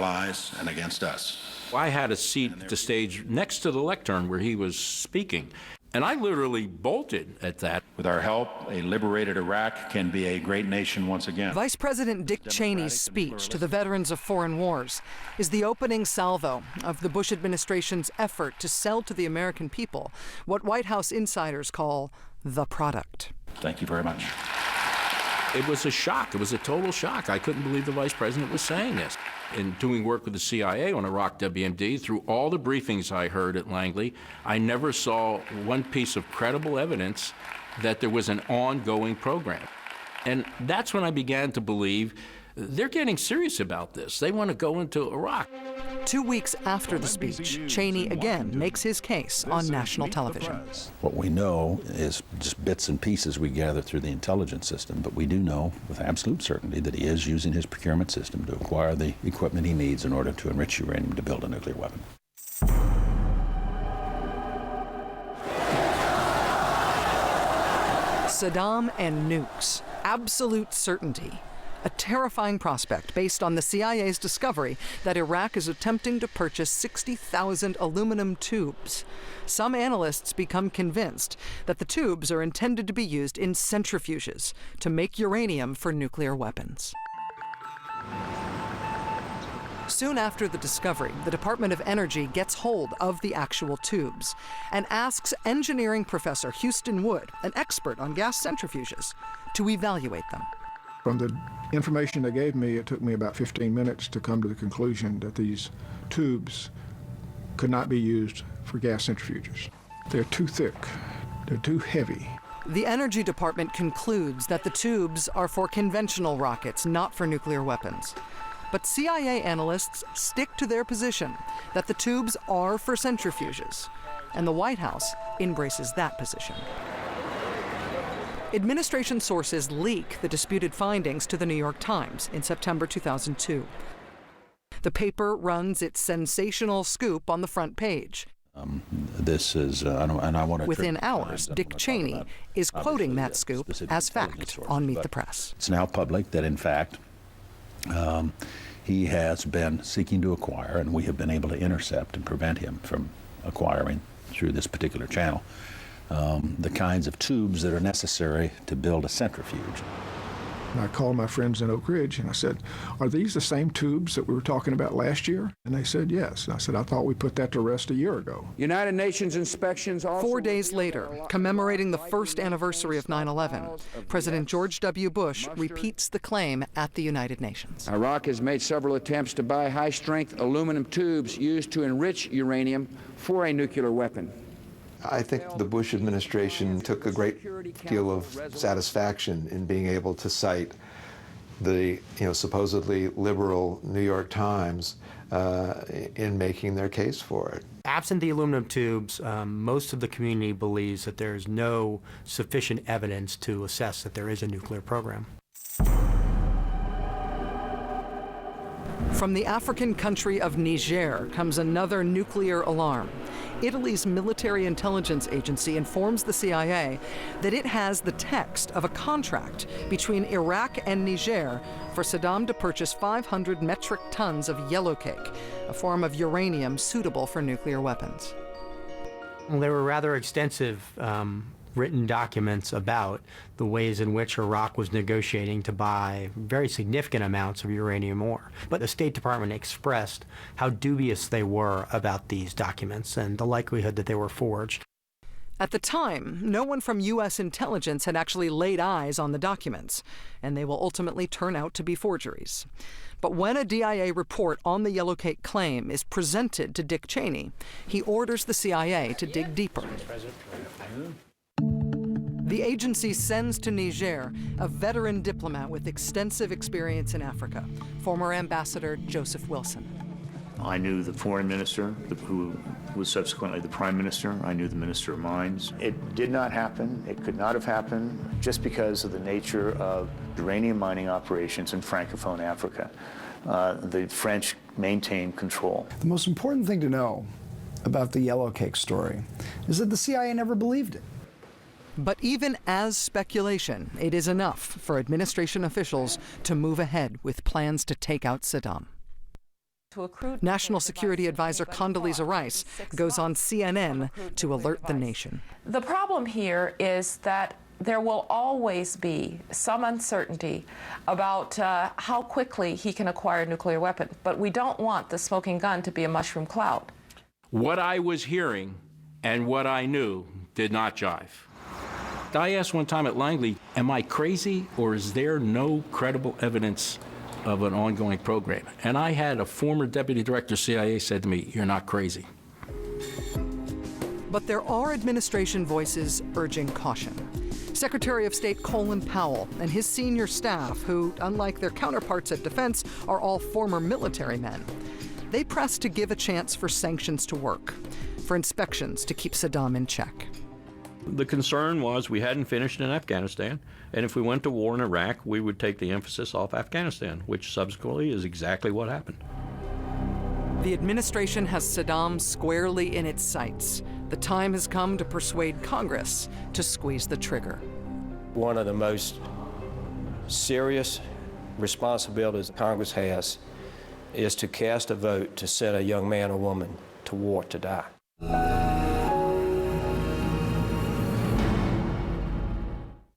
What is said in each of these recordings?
lies and against us. I had a seat at the stage next to the lectern where he was speaking, and I literally bolted at that. With our help, a liberated Iraq can be a great nation once again. Vice President Dick Cheney's speech to the veterans of foreign wars is the opening salvo of the Bush administration's effort to sell to the American people what White House insiders call the product. Thank you very much. It was a shock. It was a total shock. I couldn't believe the vice president was saying this. In doing work with the CIA on Iraq WMD, through all the briefings I heard at Langley, I never saw one piece of credible evidence that there was an ongoing program. And that's when I began to believe they're getting serious about this. They want to go into Iraq. 2 weeks after the speech, Cheney again makes his case on national television. What we know is just bits and pieces we gather through the intelligence system, but we do know with absolute certainty that he is using his procurement system to acquire the equipment he needs in order to enrich uranium to build a nuclear weapon. Saddam and nukes, absolute certainty. A terrifying prospect based on the CIA's discovery that Iraq is attempting to purchase 60,000 aluminum tubes. Some analysts become convinced that the tubes are intended to be used in centrifuges to make uranium for nuclear weapons. Soon after the discovery, the Department of Energy gets hold of the actual tubes and asks engineering professor Houston Wood, an expert on gas centrifuges, to evaluate them. From the information they gave me, it took me about 15 minutes to come to the conclusion that these tubes could not be used for gas centrifuges. They're too thick, they're too heavy. The Energy Department concludes that the tubes are for conventional rockets, not for nuclear weapons. But CIA analysts stick to their position that the tubes are for centrifuges, and the White House embraces that position. Administration sources leak the disputed findings to the New York Times in September 2002. The paper runs its sensational scoop on the front page. This is, and I want to... Within hours, Dick Cheney is quoting that scoop as fact on Meet the Press. It's now public that, in fact, he has been seeking to acquire, and we have been able to intercept and prevent him from acquiring through this particular channel, the kinds of tubes that are necessary to build a centrifuge. And I called my friends in Oak Ridge and I said, are these the same tubes that we were talking about last year? And they said yes. And I said, I thought we put that to rest a year ago. United Nations inspections also... 4 days later, commemorating the first anniversary of 9/11, President George W. Bush repeats the claim at the United Nations. Iraq has made several attempts to buy high-strength aluminum tubes used to enrich uranium for a nuclear weapon. I think the Bush administration took a great deal of satisfaction in being able to cite the supposedly liberal New York Times in making their case for it. Absent the aluminum tubes, most of the community believes that there is no sufficient evidence to assess that there is a nuclear program. From the African country of Niger comes another nuclear alarm. Italy's military intelligence agency informs the CIA that it has the text of a contract between Iraq and Niger for Saddam to purchase 500 metric tons of yellowcake, a form of uranium suitable for nuclear weapons. Well, there were rather extensive written documents about the ways in which Iraq was negotiating to buy very significant amounts of uranium ore. But the State Department expressed how dubious they were about these documents and the likelihood that they were forged. At the time, no one from U.S. intelligence had actually laid eyes on the documents, and they will ultimately turn out to be forgeries. But when a DIA report on the yellowcake claim is presented to Dick Cheney, he orders the CIA to dig deeper. The agency sends to Niger a veteran diplomat with extensive experience in Africa, former Ambassador Joseph Wilson. I knew the foreign minister, who was subsequently the prime minister. I knew the minister of mines. It did not happen. It could not have happened just because of the nature of uranium mining operations in Francophone Africa. The French maintained control. The most important thing to know about the yellowcake story is that the CIA never believed it. But even as speculation, it is enough for administration officials to move ahead with plans to take out Saddam. National Security Advisor Condoleezza Rice goes on CNN to alert the nation. The problem here is that there will always be some uncertainty about how quickly he can acquire a nuclear weapon, but we don't want the smoking gun to be a mushroom cloud. What I was hearing and what I knew did not jive. I asked one time at Langley, am I crazy or is there no credible evidence of an ongoing program? And I had a former deputy director of CIA said to me, you're not crazy. But there are administration voices urging caution. Secretary of State Colin Powell and his senior staff, who, unlike their counterparts at Defense, are all former military men, they press to give a chance for sanctions to work, for inspections to keep Saddam in check. The concern was we hadn't finished in Afghanistan, and if we went to war in Iraq, we would take the emphasis off Afghanistan, which subsequently is exactly what happened. The administration has Saddam squarely in its sights. The time has come to persuade Congress to squeeze the trigger. One of the most serious responsibilities Congress has is to cast a vote to send a young man or woman to war to die.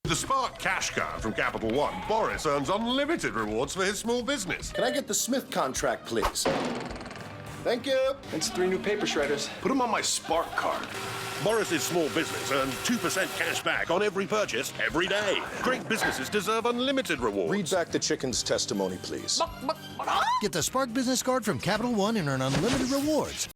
The Spark Cash Card from Capital One. Boris earns unlimited rewards for his small business. Can I get the Smith contract, please? Thank you. It's 3 new paper shredders. Put them on my Spark card. Boris's small business earns 2% cash back on every purchase every day. Great businesses deserve unlimited rewards. Read back the chicken's testimony, please. Get the Spark Business Card from Capital One and earn unlimited rewards.